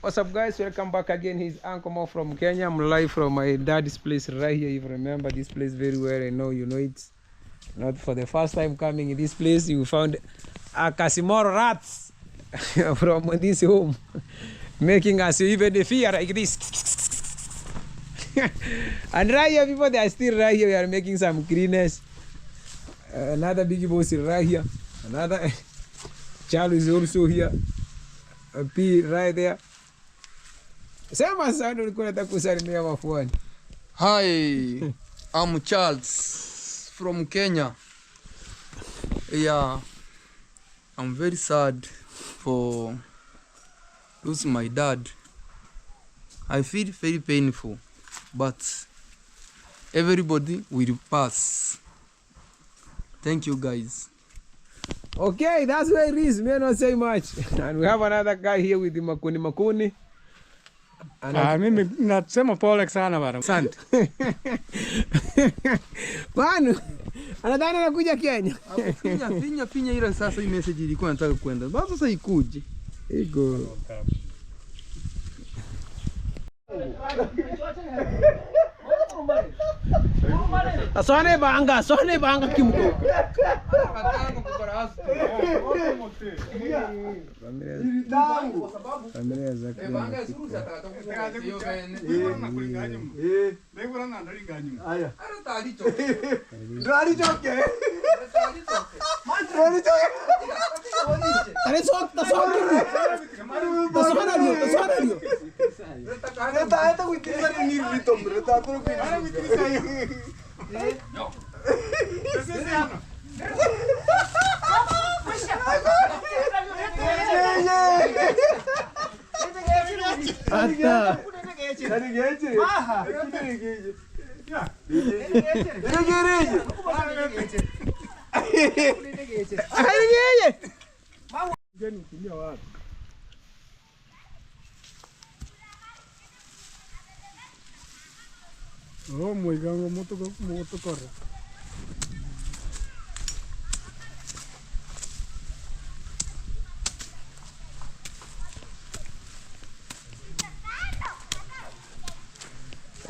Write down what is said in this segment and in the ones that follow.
What's up, guys? Welcome back again. He's Uncle Mo from Kenya. I'm live from my dad's place right here. If you remember this place very well, I know you know it. Not for the first time coming in this place, you found a Casimiro rats from this home, making us even the fear like this. And right here, people, they are still right here. We are making some greenness. Another big boss is right here. Another Charlie is also here. A P right there. Hi, I'm Charles from Kenya. Yeah, I'm very sad for losing my dad. I feel very painful, but everybody will pass. Thank you, guys. Okay, that's where it is. May not say much. And we have another guy here with the Makuni. Mimi nasema pole sana bana. Asante. Bwana, anadhani anakuja Kenya. Finya ila sasa hii message ilikuwa nataka kwenda. Basi sasa ikuje. Iko. Asone banga kimko. Familia za Oh, mwigango moto corre.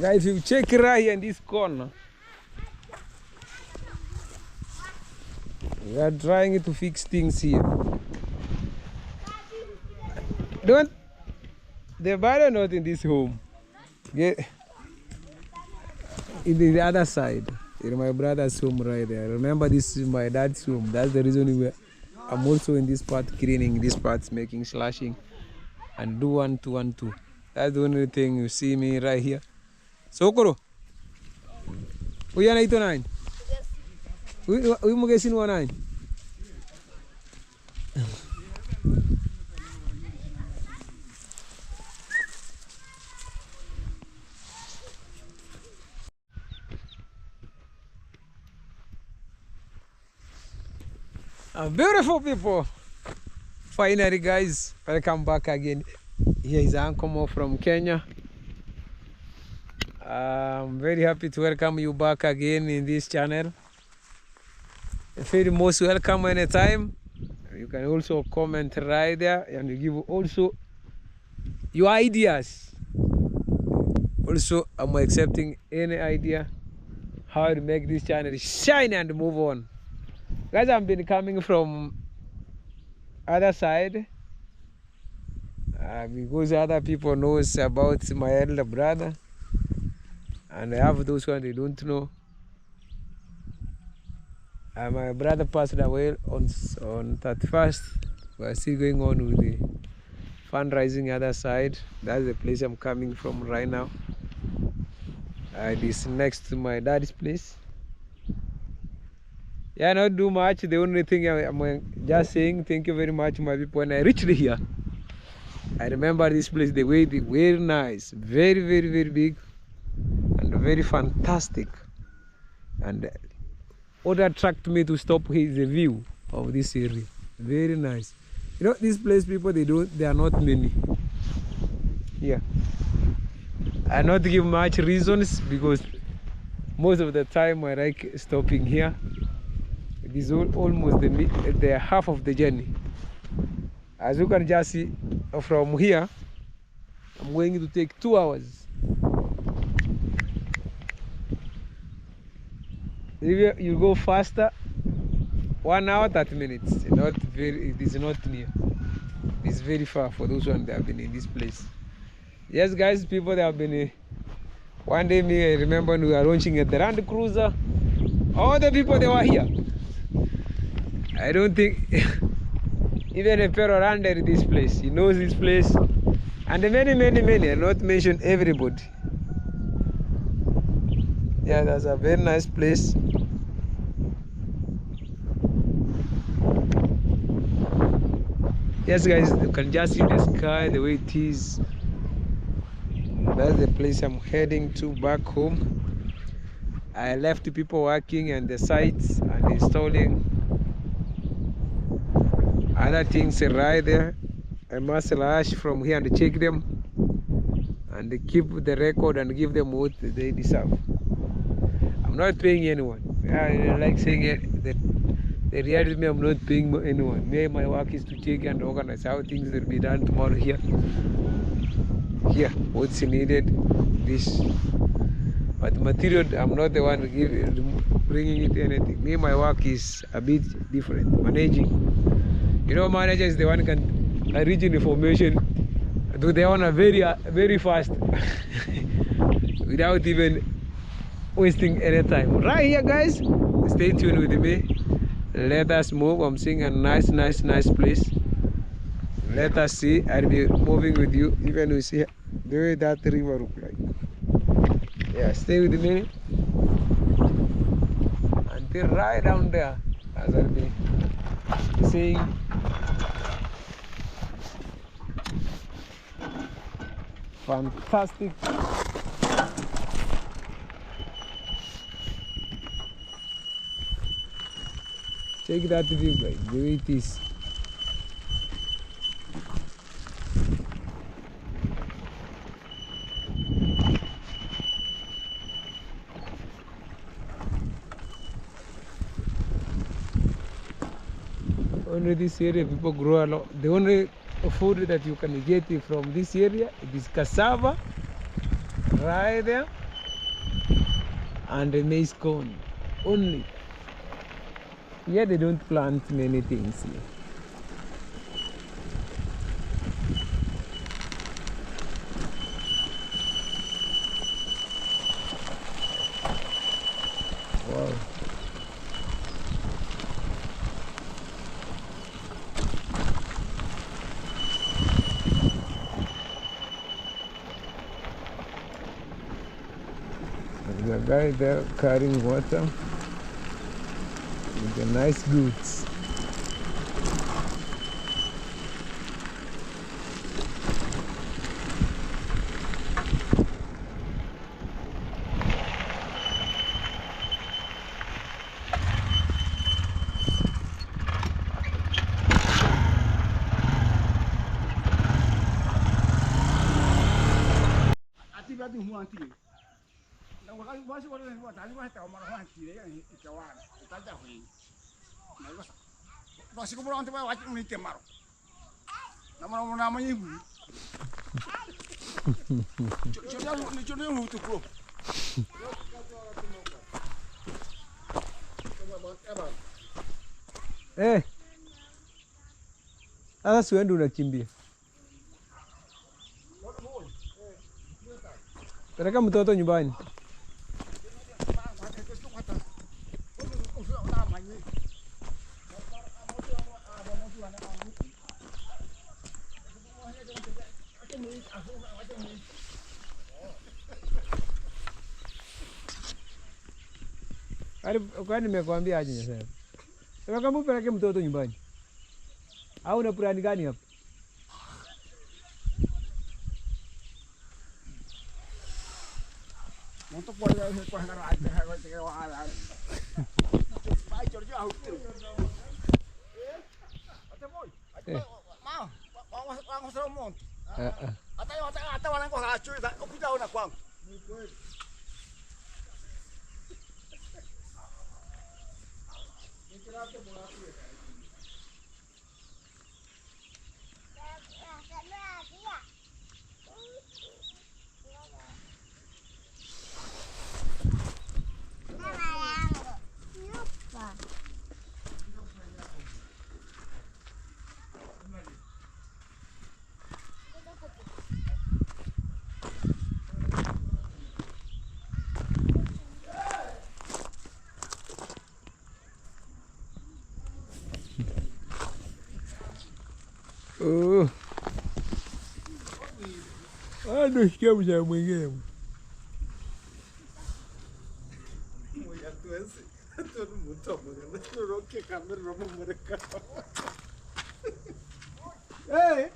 Guys, if you check right here in this corner, we are trying to fix things here. The battle not in this home. Get in the other side. In my brother's home right there. Remember, this is my dad's home. That's the reason I'm also in this part cleaning, this part making slashing, and do 1 2 1 2. That's the only thing you see me right here. Sokoro. Uya na ito 9. Uy mo gesin 9. Beautiful people. Finally, guys, welcome back again. Here is Uncle Mo from Kenya. I'm very happy to welcome you back again in this channel. Very most welcome anytime. You can also comment right there and you give also your ideas. Also, I'm accepting any idea how to make this channel shine and move on. Guys, I've been coming from other side because other people knows about my elder brother. And I have those ones they don't know. My brother passed away on 31st. We are still going on with the fundraising other side. That's the place I'm coming from right now. It is next to my dad's place. Yeah, not do much. The only thing I'm just saying, thank you very much, my people. When I reached here, I remember this place, the way they were nice, very, very, very big. And very fantastic, and what attracted me to stop here is the view of this area. Very nice. You know, this place, people, they are not many. Yeah, I not give much reasons because most of the time I like stopping here. It is almost the half of the journey. As you can just see from here, I'm going to take 2 hours. If you go faster, 1 hour 30 minutes. It is not near. It's very far for those ones that have been in this place. Yes, guys, people that have been. One day, I remember when we were launching at the Land Cruiser. All the people that were here. I don't think even a Pero landed this place. He knows this place. And many, I'll not mention everybody. Yeah, that's a very nice place. Yes, guys, you can just see the sky, the way it is. That's the place I'm heading to back home. I left the people working on the sites and installing other things right there. I must rush from here and check them and keep the record and give them what they deserve. I'm not paying anyone. I like saying it, that the reality me, I'm not paying anyone. Me, my work is to check and organize how things will be done tomorrow here. Here, what's needed, this. But material, I'm not the one bringing it anything. Me, my work is a bit different. Managing. You know, manager is the one who can reach information to the owner very fast without even wasting any time. Right here, guys, stay tuned with me. Let us move. I'm seeing a nice place. Let us see. I'll be moving with you even we see the way that river look like. Yeah, stay with me until right down there, as I'll be seeing. Fantastic. Check that view, guys, the way it is. Only this area people grow a lot. The only food that you can get from this area, it is cassava right there and the maize corn only. Here they don't plant many things here. Wow. There's a guy there carrying water with the nice goods. Eh, sasa siwendi unakimbia. Peleka mtoto nyumbani. Kwani nimekuambia aje sasa? Sema kama upeleke mtoto nyumbani. Au una plan gani hapa? Untuk boleh kuah ngarang aja, kalau cakap wah, baik jorjo aku tu. Ada boy, mau, orang serumon. Ada orang kau hacu, aku tahu nak kuang. Ndio sikia mja mwingine. Moja tuwezi. Todo mundo morando. Roke kamera romo moreka. Hey.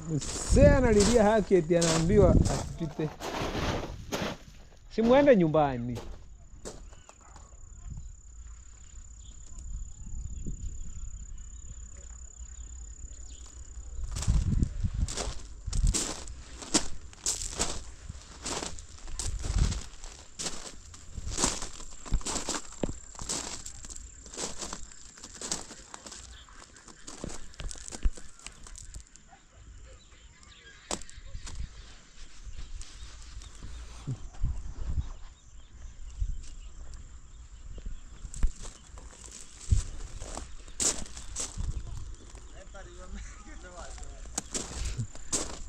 Mzee analilia haki eti anaambiwa asipite. Si muende nyumbani.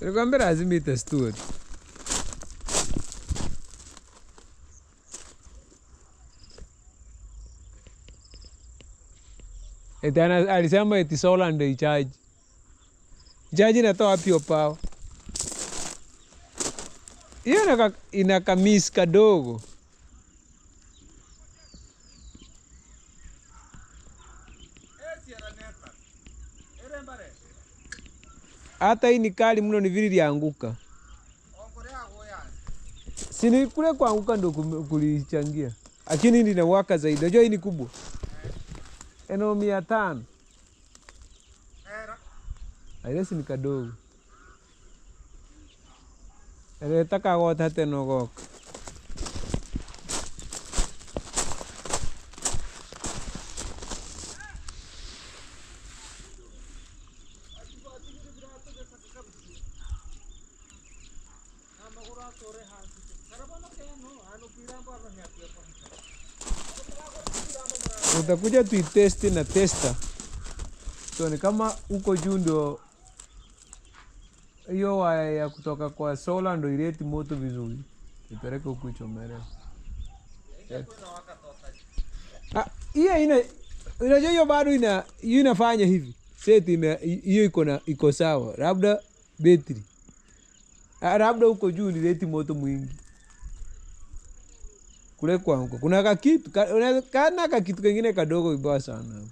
Nilikwambia lazima itestue. Eti alisema eti solar ndio icharge. Icharge inatoa wapi hiyo power? Hiyo ina kamisi kadogo. Hata hii ni kali mno, ni vile ilianguka. Si ni kule kuanguka ndio kulichangia. Lakini hii inawaka zaidi. Unajua hii ni kubwa. Eno 500. Ile si ni kadogo. Ile taka wote hata nogoka. Utakuja tuitesti na testa. So ni kama uko juu ndio hiyo waya ya kutoka kwa solar ndio ileti moto vizuri. Ipeleke huko ichomere. Hiyo unajua hiyo bado inafanya hivi. Seti hiyo iko sawa. Labda betri. Labda huko juu ileti moto mwingi. Kule kwangu kuna kakitu kana kakitu kingine kadogo vibaya sana.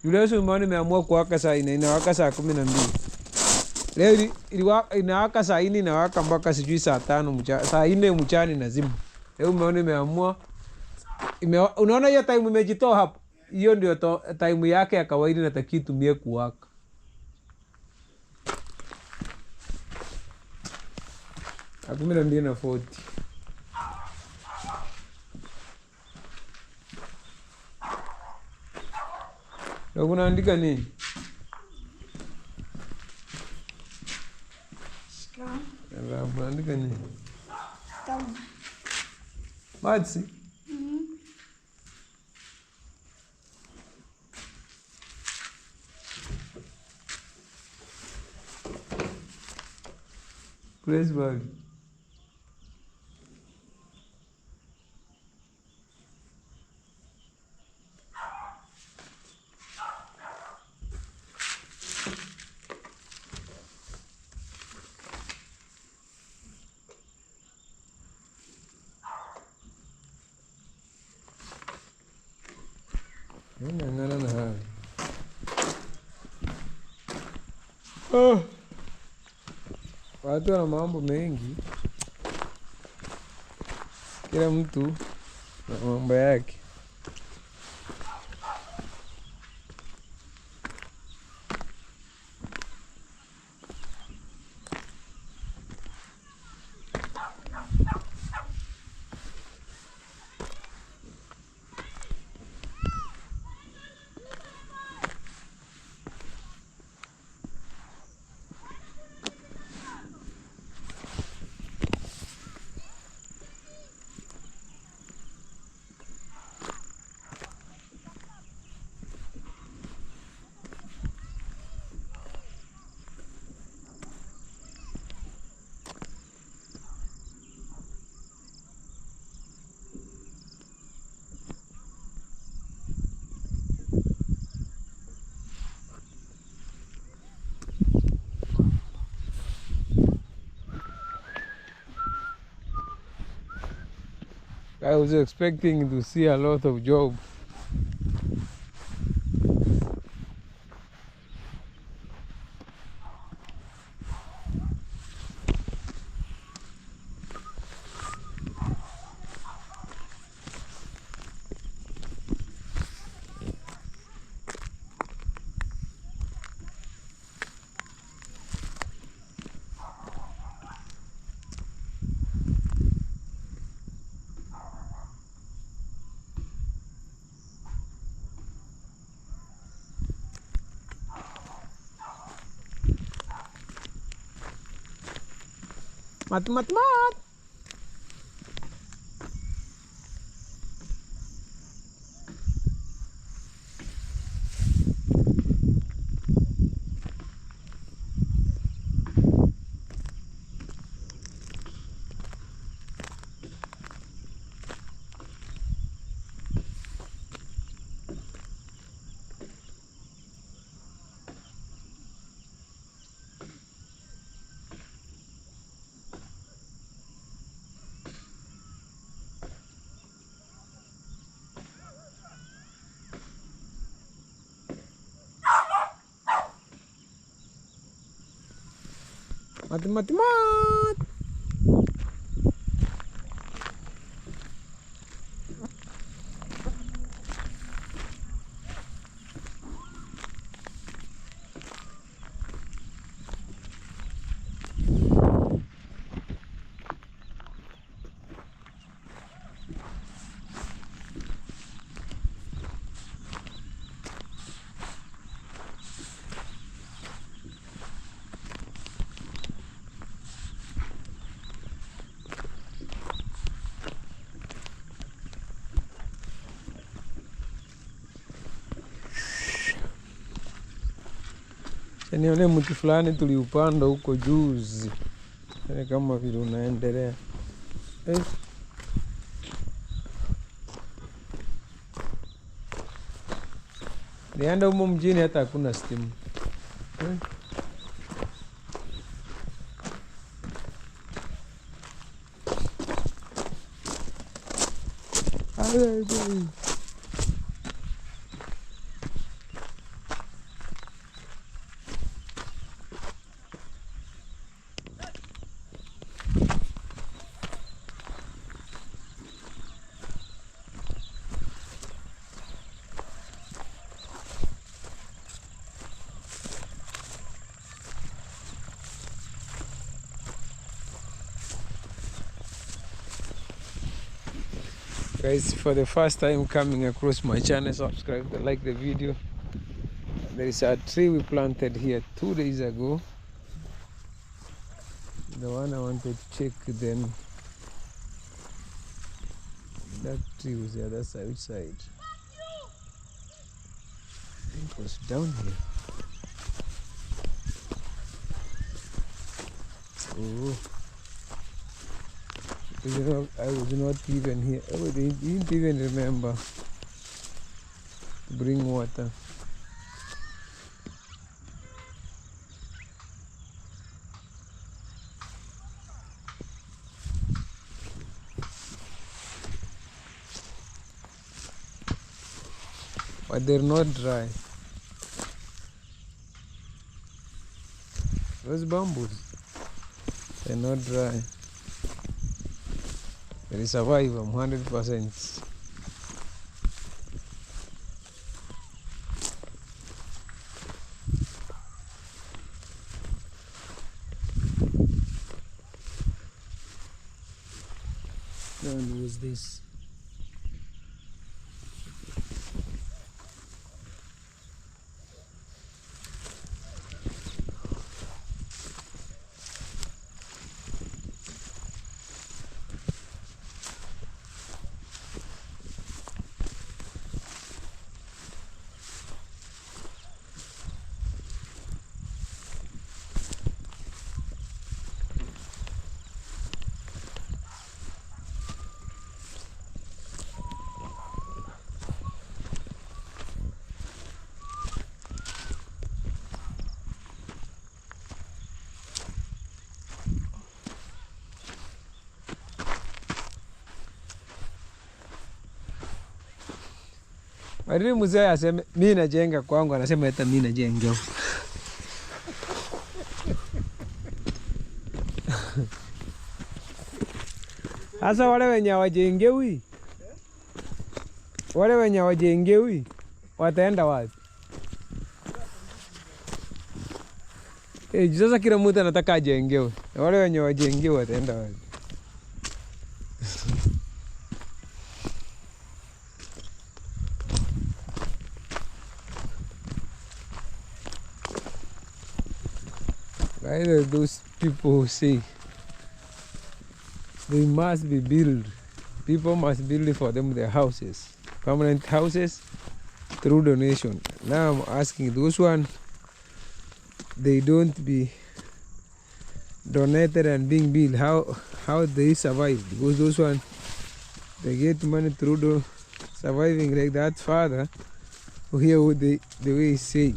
Yule sio nimeamua kuwaka saa 4 inawaka saa 12. Leo inawaka saa 4 inawaka mpaka sijui saa 5 mchana, saa 4 mchana inazima. Leo umeona nimeamua unaona hiyo time imejitoa hapo. Hiyo ndio time yake ya kawaida nataki tumie kuwaka. Hakuna ndio na 40. Ndio unaandika nini? Ndio unaandika nini? Kama. Matsi? Praise God. Ngana na hayo. Watu wana mambo mengi. Kila mtu na mambo yake. I was expecting to see a lot of job. Mat, mat, mat. Mat, mat, mat. Ni ule mti fulani tuliupanda huko juzi, yani kama vile unaendelea. Nienda humo mjini hata hakuna stima. Guys, for the first time coming across my channel, subscribe and like the video. There is a tree we planted here 2 days ago. The one I wanted to check then, that tree was the other side. Which side? I think it was down here. Oh, you know, I was not even here. Oh, they didn't even remember to bring water. But they're not dry. Those bamboos, they're not dry. They survive, I'm 100%. And was this? Lakini mzee aseme mimi najenga kwangu, anasema hata mimi najenga huko. Sasa wale wenye hawajengewi, wale wenye hawajengewi wataenda wapi? Sasa kila mtu anataka ajengewe, na wale wenye hawajengewi wataenda wapi? Either those people who say they must be built, people must build for them their houses, permanent houses through donation. Now I'm asking those one, they don't be donated and being built, how they survive? Because those one, they get money through the surviving like that father who hear what the way he say.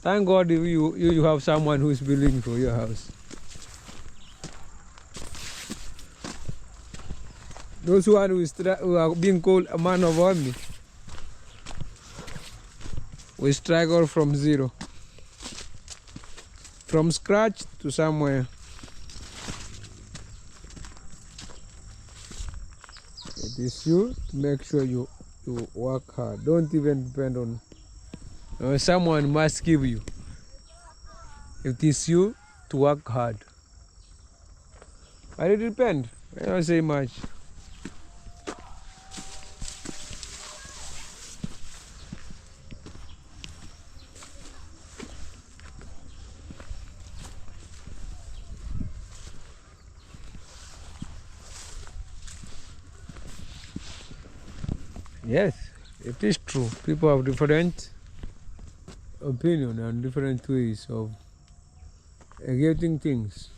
Thank God you have someone who is building for your house. Those who are being called a man of army, we struggle from zero, from scratch to somewhere. It is you to make sure you work hard. Don't even depend on someone must give you. It is you to work hard. But it depends. I don't say much. Yes, it is true. People have different opinion and different ways of getting things.